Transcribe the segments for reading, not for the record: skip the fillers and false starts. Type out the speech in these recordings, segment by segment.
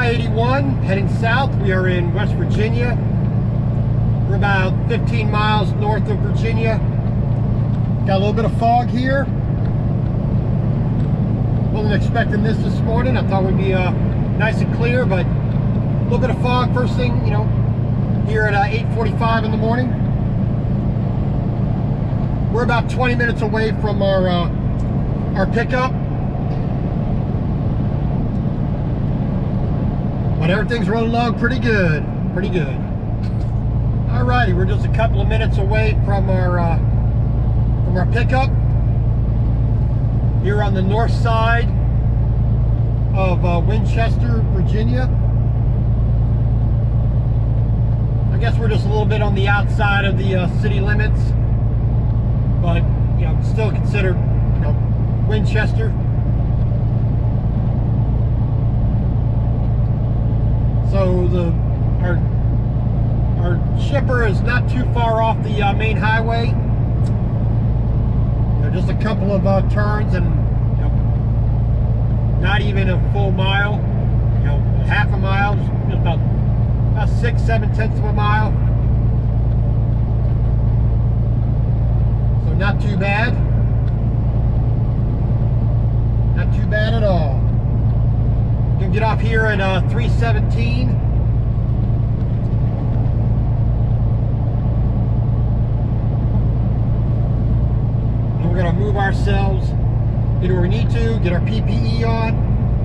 I-81 heading south. We are in West Virginia. We're about 15 miles north of Virginia. Got a little bit of fog here. Wasn't expecting this morning. I thought it would be nice and clear, but a little bit of fog first thing, you know, here at 8:45 in the morning. We're about 20 minutes away from our pickup. But everything's rolling along pretty good, pretty good. Alrighty, we're just a couple of minutes away from our pickup here on the north side of Winchester, Virginia. I guess we're just a little bit on the outside of the city limits, but you know, still considered, you know, Winchester. So our shipper is not too far off the main highway. You know, just a couple of turns, and you know, not even a full mile. You know, half a mile, just about 6-7 of a mile. So not too bad. Not too bad at all. Gonna get off here at 3:17. And we're gonna move ourselves into where we need to, get our PPE on.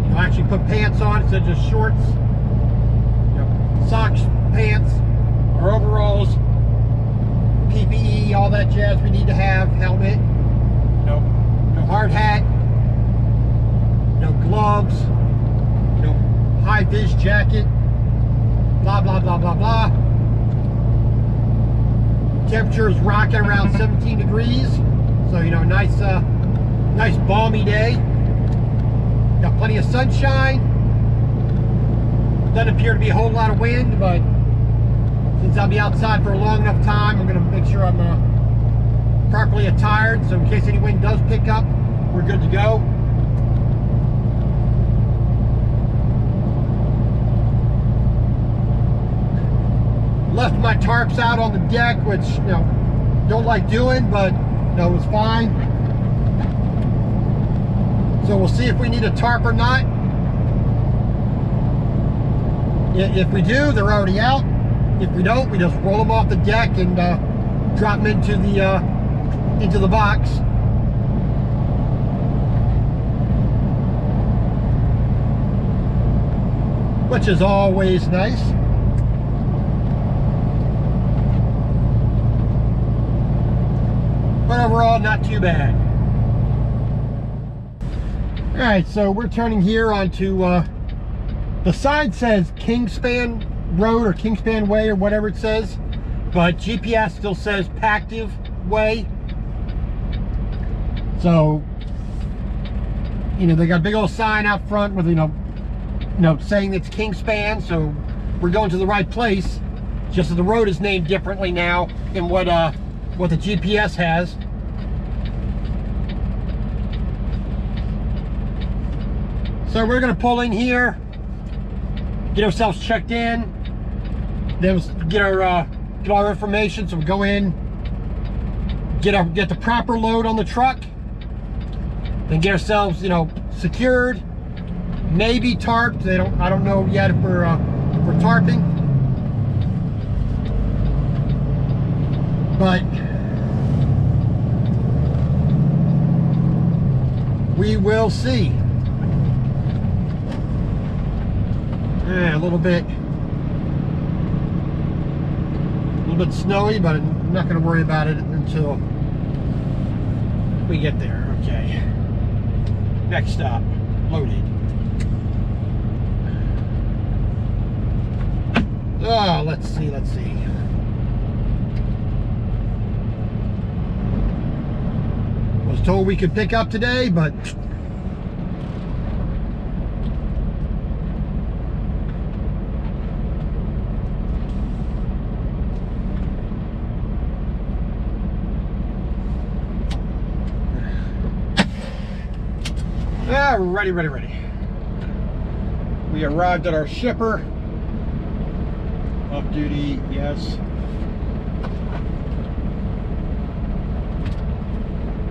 You know, actually put pants on instead of just shorts. You know, socks, pants, our overalls, PPE, all that jazz we need to have. Helmet, no hard hat, no gloves, high-vis jacket, blah, blah, blah, blah, blah. Temperature is rocking around 17 degrees. So, you know, nice balmy day. Got plenty of sunshine. Doesn't appear to be a whole lot of wind, but since I'll be outside for a long enough time, I'm going to make sure I'm properly attired. So in case any wind does pick up, we're good to go. Left my tarps out on the deck, which, you know, don't like doing, but you know, it was fine. So we'll see if we need a tarp or not. If we do, they're already out. If we don't, we just roll them off the deck and drop them into the box. Which is always nice. But overall, not too bad. Alright, so we're turning here onto, the sign says Kingspan Road or Kingspan Way or whatever it says, but GPS still says Pactive Way. So, you know, they got a big old sign out front with, you know, saying it's Kingspan, so we're going to the right place. Just that the road is named differently now than what the GPS has. So we're gonna pull in here, get ourselves checked in, then get all our information. So we go in, get the proper load on the truck, then get ourselves, you know, secured, maybe tarped. I don't know yet if we're tarping, but we will see. Yeah, a little bit snowy, but I'm not going to worry about it until we get there. Okay. Next stop, loaded. Oh, let's see. Was told we could pick up today, but ready. We arrived at our shipper. Off duty, yes.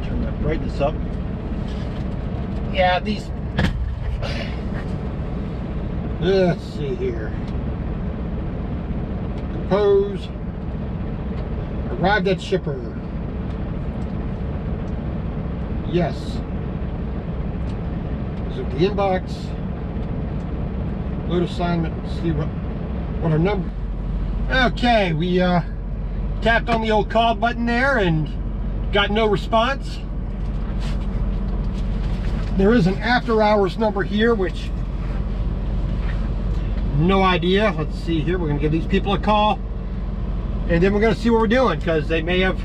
Turn that brightness up. Yeah, these. Let's see here. Compose. Arrived at shipper. Yes. So the inbox. Load assignment. Let's see what our number. Okay, we tapped on the old call button there and got no response. There is an after hours number here, which no idea. Let's see here. We're gonna give these people a call, and then we're gonna see what we're doing, because they may have,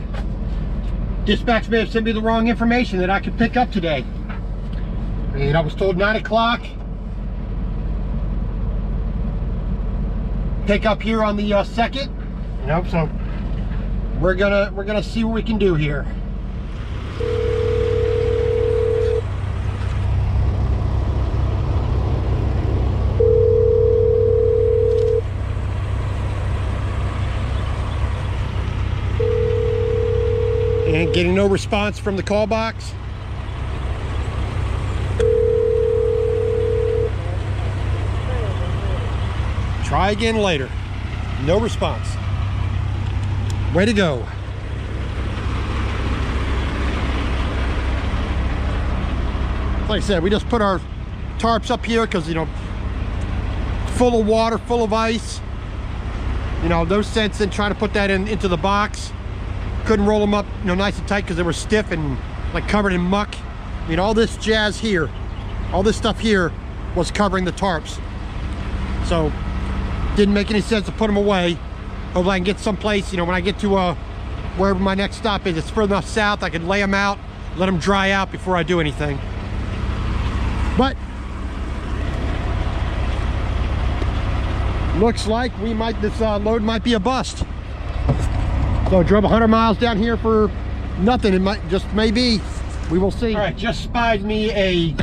dispatch may have sent me the wrong information that I could pick up today. And I was told 9 o'clock. Pick up here on the 2nd, you know, so we're gonna see what we can do here. And getting no response from the call box. Try again later. No response. Way to go. Like I said, we just put our tarps up here because, you know, full of water, full of ice. You know, no sense in trying to put that into the box. Couldn't roll them up, you know, nice and tight because they were stiff and like covered in muck. I mean, all this jazz here, all this stuff here was covering the tarps. So didn't make any sense to put them away. Hopefully I can get someplace, you know, when I get to wherever my next stop is, it's further enough south, I can lay them out, let them dry out before I do anything. But looks like this load might be a bust. So I drove 100 miles down here for nothing. It might just maybe. We will see. All right, just spied me a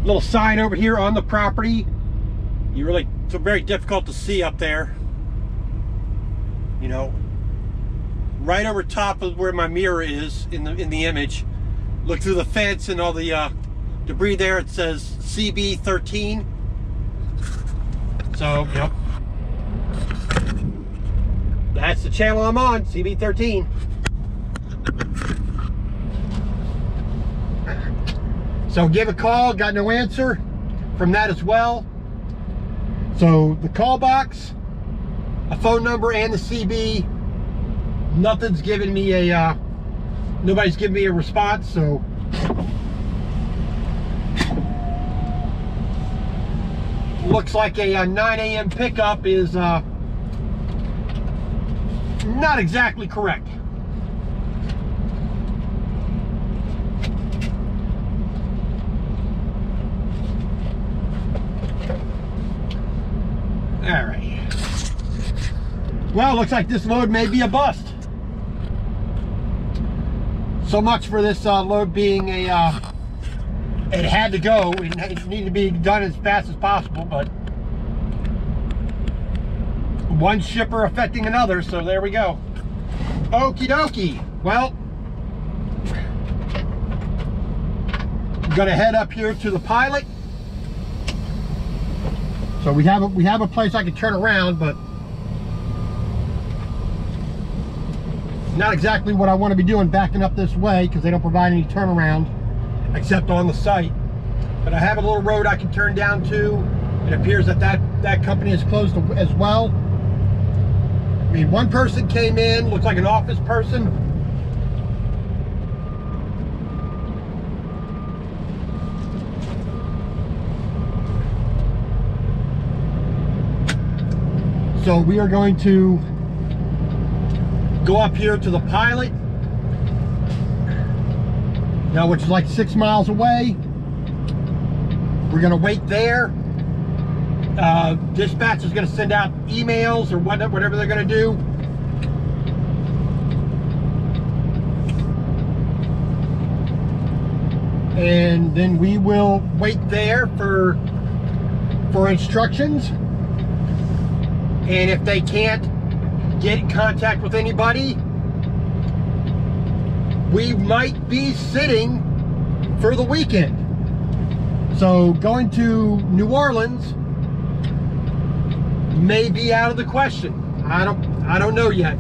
little sign over here on the property. It's very difficult to see up there. You know, right over top of where my mirror is in the image. Look through the fence and all the debris there. It says CB13. So, yep. That's the channel I'm on, CB13. So give a call, got no answer from that as well. So the call box, a phone number, and the CB, nothing's giving me nobody's giving me a response, so. Looks like a 9 a.m. pickup is not exactly correct. All right. Well, looks like this load may be a bust. So much for this load being it had to go. It needed to be done as fast as possible, but one shipper affecting another, so there we go. Okie dokie. Well, I'm gonna head up here to the pilot. So we have a place I can turn around, but not exactly what I want to be doing, backing up this way, because they don't provide any turnaround except on the site. But I have a little road I can turn down to. It appears that company is closed as well. I mean, one person came in, looks like an office person. So we are going to go up here to the pilot, now, which is like 6 miles away. We're gonna wait there. Dispatch is gonna send out emails or whatever they're gonna do. And then we will wait there for for instructions. And if they can't get in contact with anybody, we might be sitting for the weekend. So going to New Orleans may be out of the question. I don't know yet.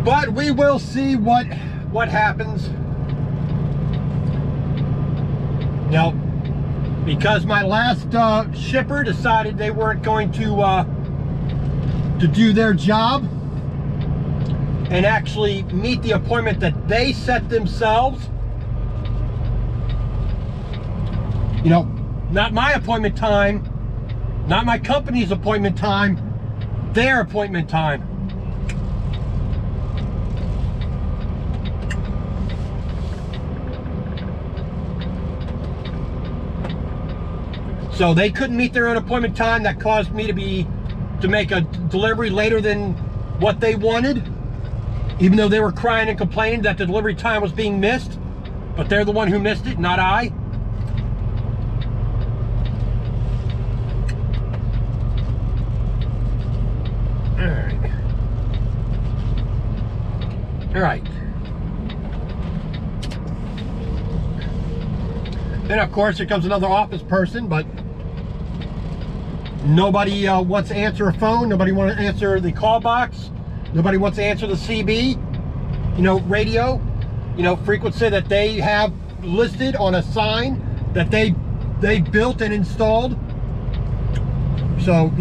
But we will see what happens. Now, because my last shipper decided they weren't going to do their job and actually meet the appointment that they set themselves. You know, not my appointment time, not my company's appointment time, their appointment time. So they couldn't meet their own appointment time. That caused me to make a delivery later than what they wanted, even though they were crying and complaining that the delivery time was being missed. But they're the one who missed it, not I. All right. Then of course here comes another office person, but nobody wants to answer a phone. Nobody wants to answer the call box. Nobody wants to answer the CB, radio, frequency that they have listed on a sign that they built and installed. So,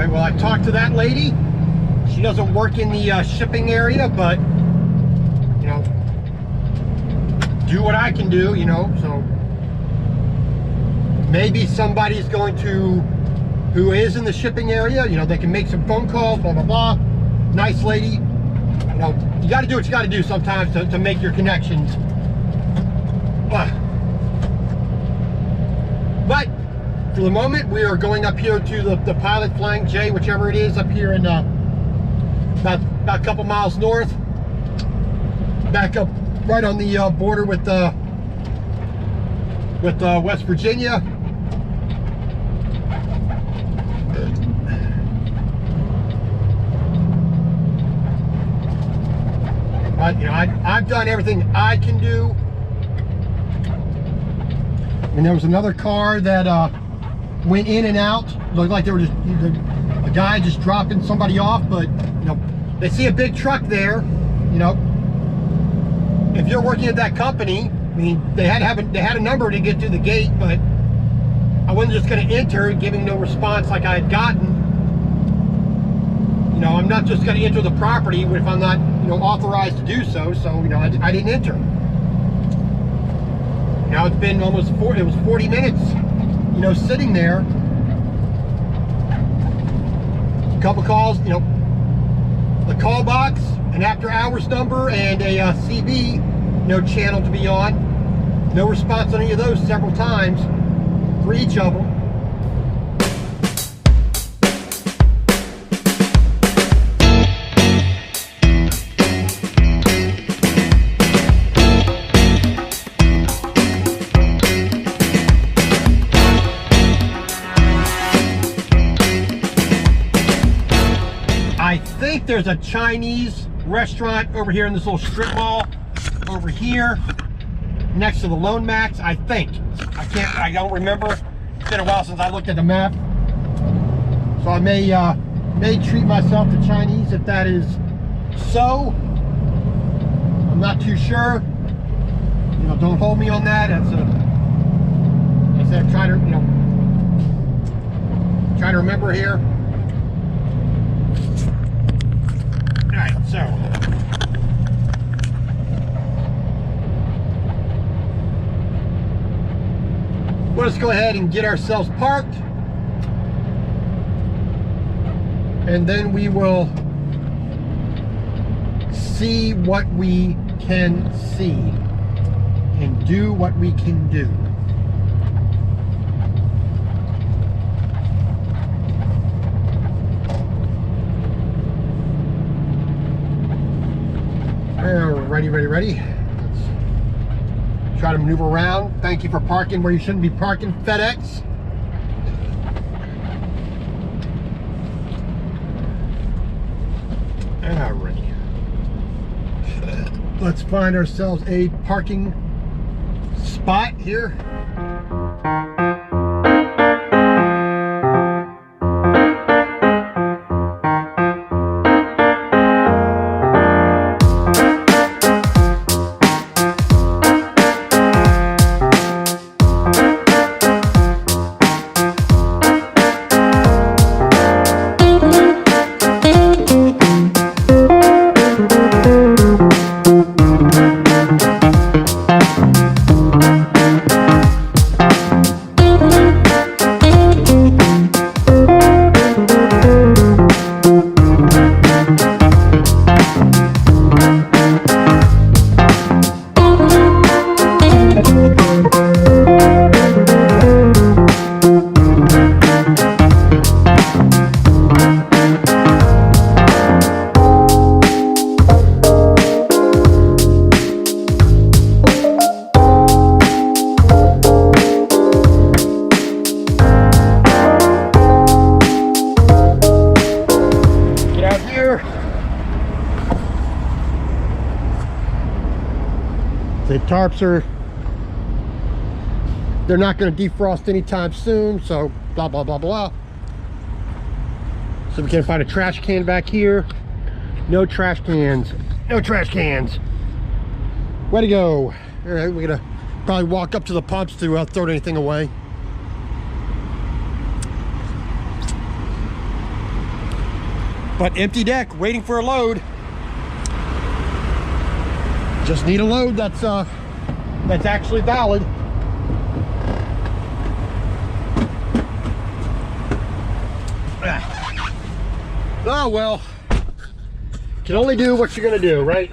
well, I talked to that lady. She doesn't work in the shipping area, but do what I can do, so maybe somebody's going to, who is in the shipping area, they can make some phone calls, blah, blah, blah. Nice lady. You got to do what you got to do sometimes to make your connections. But for the moment, we are going up here to the Pilot Flying J, whichever it is, up here in about a couple miles north. Back up right on the border with West Virginia. But I've done everything I can do. And there was another car that went in and out. Looked like they were just a guy just dropping somebody off, but they see a big truck there. If you're working at that company, they had a number to get to the gate, but I wasn't just going to enter giving no response like I had gotten. I'm not just going to enter the property if I'm not authorized to do so. So I didn't enter. Now it's been almost 40 minutes, sitting there. A couple calls, the call box, an after hours number, and a CB, channel to be on. No response on any of those several times for each of them. I think there's a Chinese restaurant over here in this little strip mall over here next to the Lone Max. I think. I don't remember. It's been a while since I looked at the map. So I may treat myself to Chinese if that is so. I'm not too sure. Don't hold me on that. That's like I said, I'm trying to remember here. Alright, so let's go ahead and get ourselves parked, and then we will see what we can see and do what we can do. Ready. Let's try to maneuver around. Thank you for parking where you shouldn't be parking, FedEx. Alrighty. Let's find ourselves a parking spot here. The tarps they're not going to defrost anytime soon, so blah blah blah blah. So we can't find a trash can back here. No trash cans. No trash cans. Way to go. All right, we're gonna probably walk up to the pumps to throw anything away. But empty deck, waiting for a load. Just need a load that's actually valid. Oh well, can only do what you're gonna do, right?